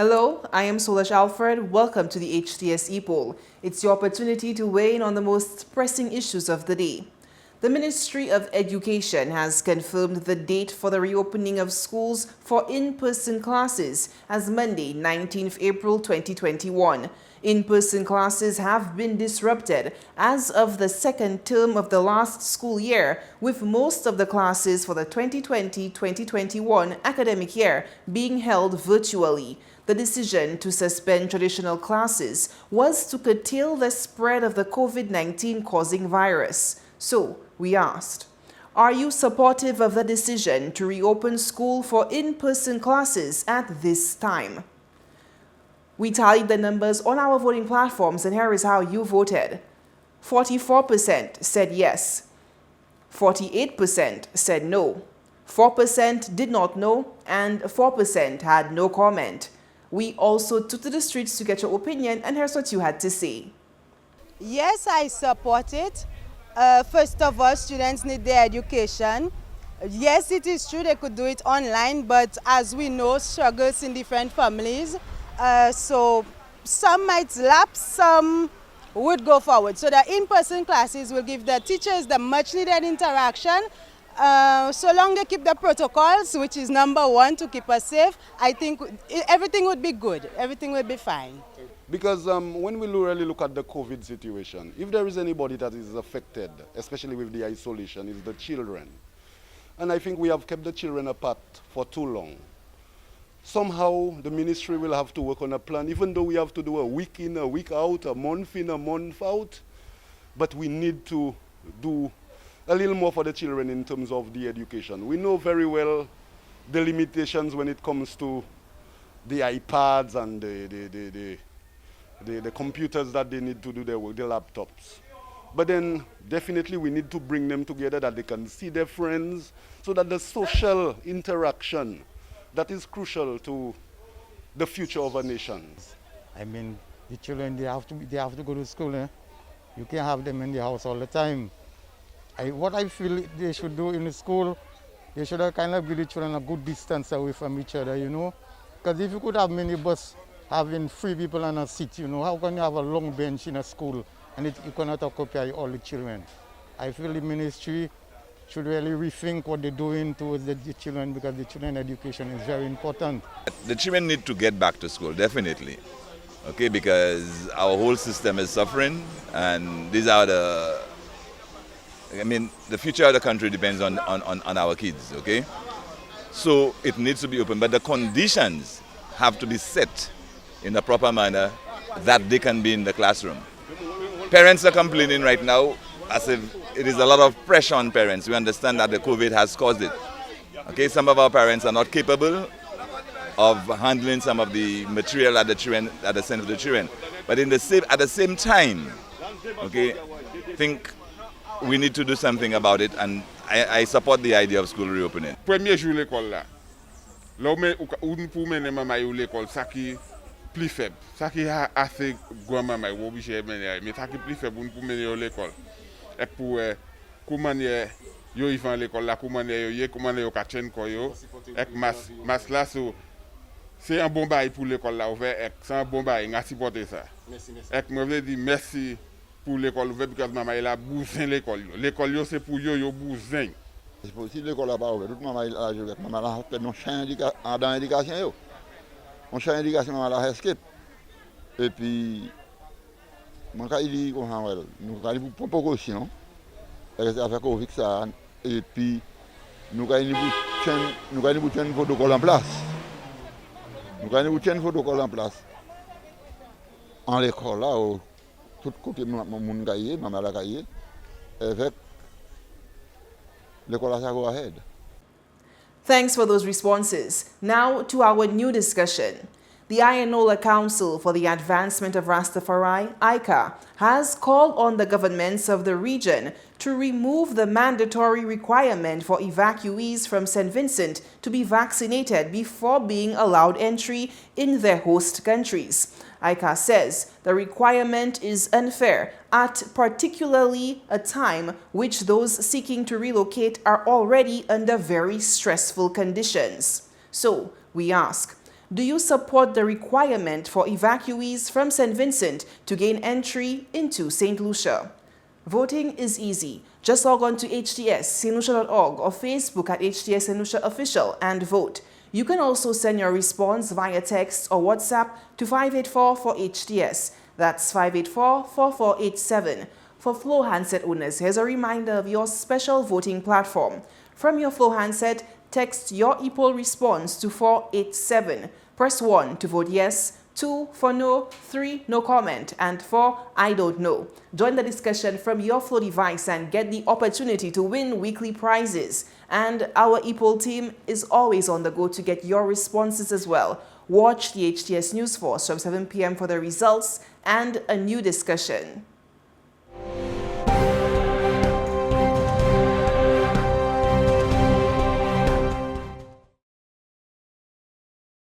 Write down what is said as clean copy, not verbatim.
Hello, I am Solange Alfred. Welcome to the Hts Epoll. It's your opportunity to weigh in on the most pressing issues of the day. The Ministry of Education has confirmed the date for the reopening of schools for in-person classes as Monday, 19th April 2021. In-person classes have been disrupted as of the second term of the last school year, with most of the classes for the 2020-2021 academic year being held virtually. The decision to suspend traditional classes was to curtail the spread of the COVID-19 causing virus. So, we asked, are you supportive of the decision to reopen school for in-person classes at this time? We tallied the numbers on our voting platforms, and here is how you voted. 44% said yes, 48% said no, 4% did not know, and 4% had no comment. We also took to the streets to get your opinion, and here's what you had to say. Yes, I support it. First of all, students need their education. Yes, it is true they could do it online, but as we know, struggles in different families. So some might lapse, some would go forward. So the in-person classes will give the teachers the much needed interaction. So long they keep the protocols, which is number one to keep us safe, I think everything would be good. Everything will be fine. Because when we really look at the COVID situation, if there is anybody that is affected, especially with the isolation, it's the children. And I think we have kept the children apart for too long. Somehow the ministry will have to work on a plan, even though we have to do a week in, a week out, a month in, a month out. But we need to do a little more for the children in terms of the education. We know very well the limitations when it comes to the iPads and the computers that they need to do their work, the laptops. But then definitely we need to bring them together that they can see their friends, so that the social interaction that is crucial to the future of our nations. I mean, the children, they have to go to school. Eh? You can't have them in the house all the time. What I feel they should do in the school, they should have kind of give the children a good distance away from each other, you know. Because if you could have minibus having 3 people on a seat, you know, how can you have a long bench in a school and you cannot occupy all the children? I feel the ministry should really rethink what they're doing towards the children, because the children education is very important. The children need to get back to school, definitely. Okay, because our whole system is suffering, and these are the future of the country depends on our kids, okay? So it needs to be open, but the conditions have to be set in a proper manner that they can be in the classroom. Parents are complaining right now as if it is a lot of pressure on parents. We understand that the COVID has caused it. Okay, some of our parents are not capable of handling some of the material that the send to the children. But at the same time, okay, I think we need to do something about it, and I support the idea of school reopening. Premier jour l'école là. Là où pour mener maman à l'école, ça qui plus faible. Ça qui a assez grand maman obligé mener, mais ça qui plus faible pour mener à l'école. Et pour comment yo y va à l'école là, comment yo ka chen ko yo, et mas là c'est un bon bail pour l'école là ouvert, et c'est un bon bail, on supporter ça. Et moi je dis merci pour l'école ouverte, parce que maman elle a besoin l'école. L'école c'est pour yo besoin. C'est possible l'école là pas ouverte. Toute maman là fait non champ dans l'éducation yo. On champ d'éducation maman là escape. Et puis mon cas il dit qu'on a nous allons pour poco aussi non. Et ça fait Covid ça, et puis nous allons un protocole en place. Nous allons un protocole en place. En l'école là, tout côté mon cahier, maman la cahier, avec l'école là ça go ahead. Thanks for those responses. Now to our new discussion. The Ayanola Council for the Advancement of Rastafari, ICA, has called on the governments of the region to remove the mandatory requirement for evacuees from St. Vincent to be vaccinated before being allowed entry in their host countries. ICA says the requirement is unfair at particularly a time which those seeking to relocate are already under very stressful conditions. So we ask, Do you support the requirement for evacuees from St. Vincent to gain entry into St. Lucia? Voting is easy. Just log on to htsstlucia.org or Facebook at HTS St. Lucia Official and vote. You can also send your response via text or WhatsApp to 584-4HTS. That's 584-4487. For Flow handset owners, here's a reminder of your special voting platform. From your Flow handset, text your Epoll response to 487. Press 1 to vote yes, 2 for no, 3 no comment, and 4 I don't know. Join the discussion from your Flow device and get the opportunity to win weekly prizes. And our Epoll team is always on the go to get your responses as well. Watch the HTS News Force from 7 p.m. for the results and a new discussion.